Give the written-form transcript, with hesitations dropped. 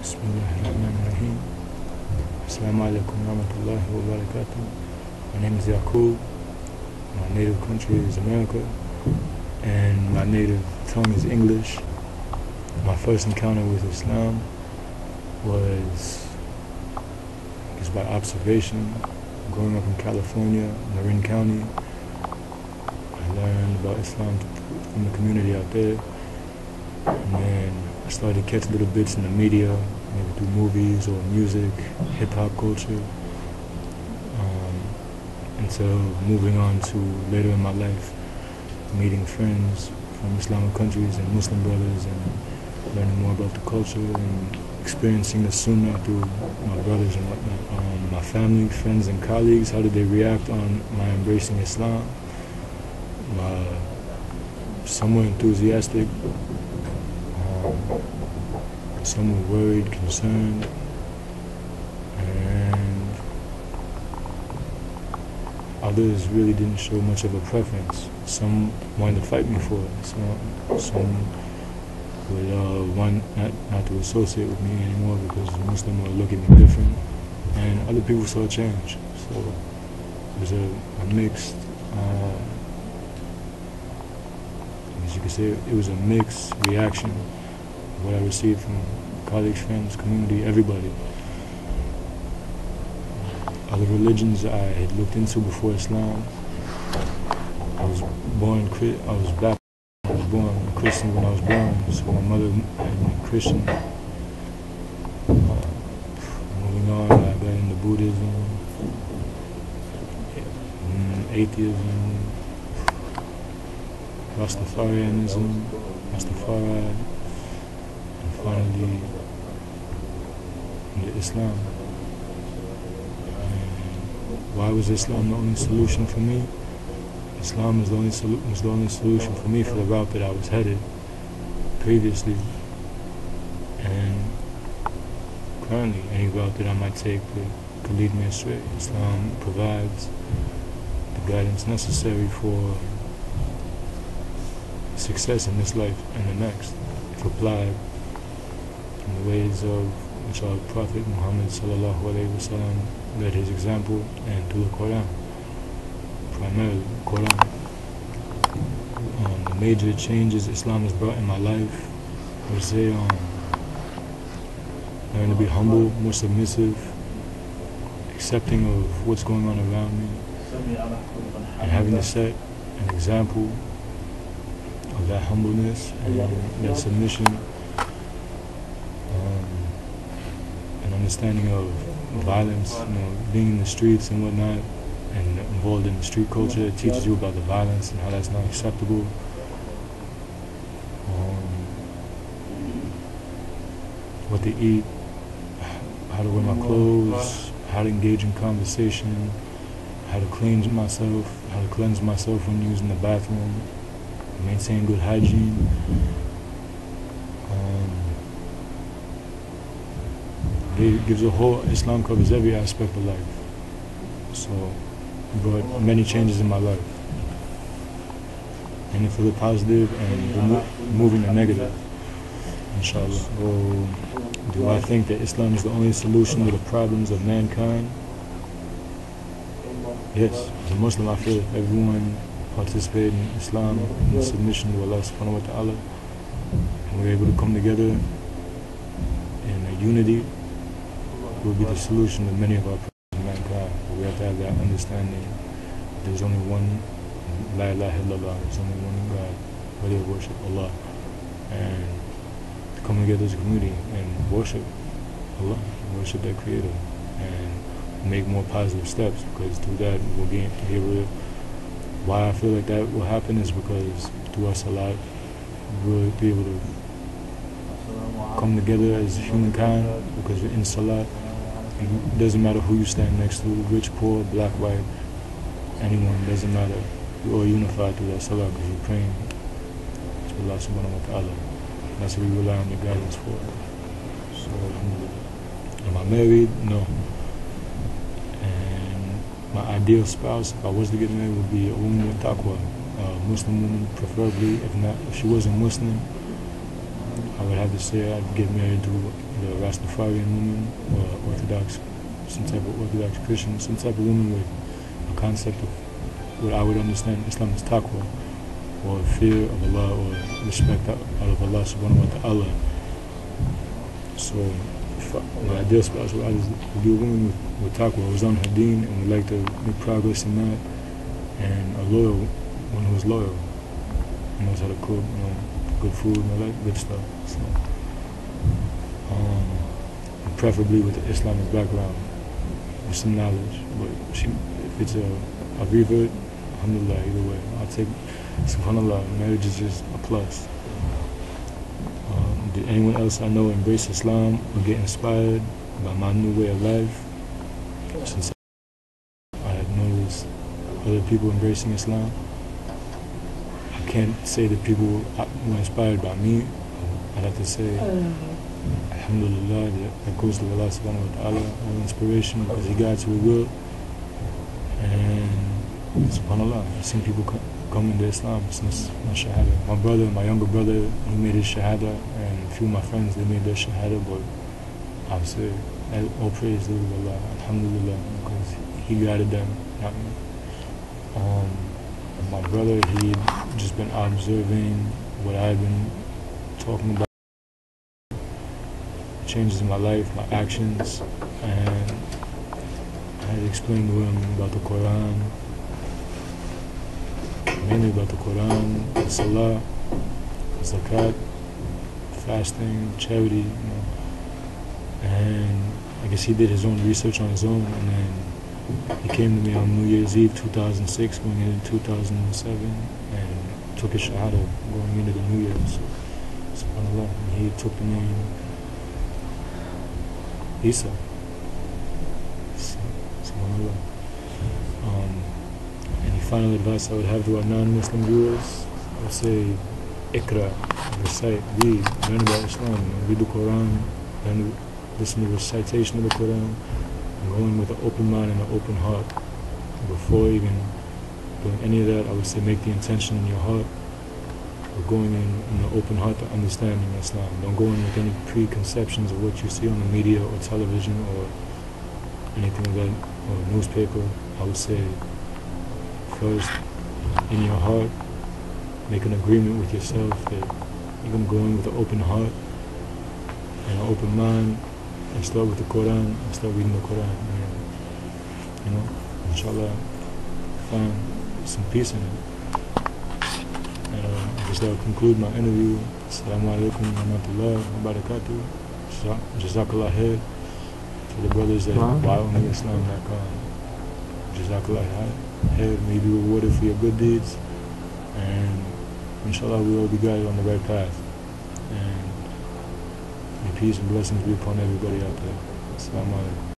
Bismillahirrahmanirrahim. Assalamu alaikum warahmatullahi wabarakatuh. My name is Yacoob. My native country is America, and my native tongue is English. My first encounter with Islam was by observation. Growing up in California, Marin County, I learned about Islam from the community out there, and then I started to catch little bits in the media, maybe through movies or music, hip-hop culture, until moving on to later in my life, meeting friends from Islamic countries and Muslim brothers and learning more about the culture and experiencing the Sunnah through my brothers and whatnot. My family, friends, and colleagues, how did they react on my embracing Islam? Some were enthusiastic, some were worried, concerned, and others really didn't show much of a preference. Some wanted to fight me for it. Some would want not to associate with me anymore because Muslim would look at me different, and other people saw a change. So it was a mixed, as you could say, it was a mixed reaction of what I received from colleagues, friends, community, everybody. Other religions I had looked into before Islam. I was born Christian when I was born, so my mother had me Christian. Moving on, I got into Buddhism, atheism, Rastafarianism, Rastafari, and finally into Islam. And why was Islam the only solution for me? Islam was the only solution for me for the route that I was headed previously, and currently any route that I might take could lead me astray. Islam provides the guidance necessary for success in this life and the next, if applied in the ways of which our Prophet Muhammad sallallahu alaihi wasallam led his example, and through the Quran. Primarily, Quran. The major changes Islam has brought in my life, I would say, learning to be humble, more submissive, accepting of what's going on around me, and having to set an example of that humbleness and that submission, and understanding of violence, being in the streets and whatnot, and involved in the street culture. It teaches you about the violence and how that's not acceptable. What to eat, how to wear my clothes, how to engage in conversation, how to cleanse myself when using the bathroom, maintain good hygiene. It gives a whole, Islam covers every aspect of life. So it brought many changes in my life, and for the positive and removing the negative, inshallah. So, do I think that Islam is the only solution to the problems of mankind? Yes. As a Muslim, I feel if everyone participated in Islam in submission to Allah subhanahu wa ta'ala, and we're able to come together in a unity, it will be the solution to many of our problems. We have to have that understanding. There's only one, La ilaha illallah, there's only one God, worthy of worship, Allah. And to come together as a community and worship Allah, worship their Creator, and make more positive steps, because through that we'll be able to, why I feel like that will happen is because through our salat, we'll be able to come together as humankind, because we're in salat. It doesn't matter who you stand next to, rich, poor, black, white, anyone, doesn't matter. We're all unified through that salah because you're praying to Allah subhanahu wa ta'ala. That's what we rely on the guidance for. So, am I married? No. And my ideal spouse, if I was to get married, would be a woman with taqwa. A Muslim woman, preferably. If she wasn't Muslim, I would have to say I'd get married to the Rastafarian woman or Orthodox, some type of Orthodox Christian, some type of woman with a concept of what I would understand Islam is taqwa, or fear of Allah, or respect out of Allah subhanahu wa ta'ala. So my ideal spouse would be a woman with taqwa, who's on her deen and would like to make progress in that, and a loyal one who's loyal, who knows how to cook, good food and all that good stuff. So, and preferably with the Islamic background, with some knowledge. But if it's a revert, alhamdulillah, either way. I'll take, subhanallah, marriage is just a plus. Did anyone else I know embrace Islam or get inspired by my new way of life? Since I had noticed other people embracing Islam, I can't say that people were inspired by me. I'd have to say, alhamdulillah, that goes to Allah subhanahu wa ta'ala, all inspiration, because He guides who He will. And subhanallah, I've seen people come into Islam since my shahada. My brother, my younger brother, he made his shahada, and a few of my friends, they made their shahada, but I would say, all praise to Allah, alhamdulillah, because He guided them, not me. My brother, he had just been observing what I had been talking about, changes in my life, my actions, and I had explained to him about the Quran, mainly about the Quran, the Salah, the Zakat, fasting, charity, and I guess he did his own research on his own, and then he came to me on New Year's Eve 2006, going into 2007, and took his shahada going into the New Year. So, subhanAllah, he took the name Isa. SubhanAllah. Any final advice I would have to our non-Muslim viewers? I would say, Iqra, recite, read, learn about Islam, read the Quran, and listen to the recitation of the Quran, and going with an open mind and an open heart. Before even doing any of that, I would say make the intention in your heart of going in an open heart to understanding Islam. Don't go in with any preconceptions of what you see on the media or television or anything of that, or newspaper. I would say first, in your heart, make an agreement with yourself that you're going to go in with an open heart and an open mind, and start with the Quran, and start reading the Quran, and, inshallah, find some peace in it. And I guess that will conclude my interview. Assalamu alaikum wa rahmatullahi wa barakatuh. Jazakallah khair to the brothers at YOMEislam.com. Jazakallah khair. May you be rewarded for your good deeds, and inshallah we will be guided on the right path. And may peace and blessings be upon everybody out there. Assalamu alaikum.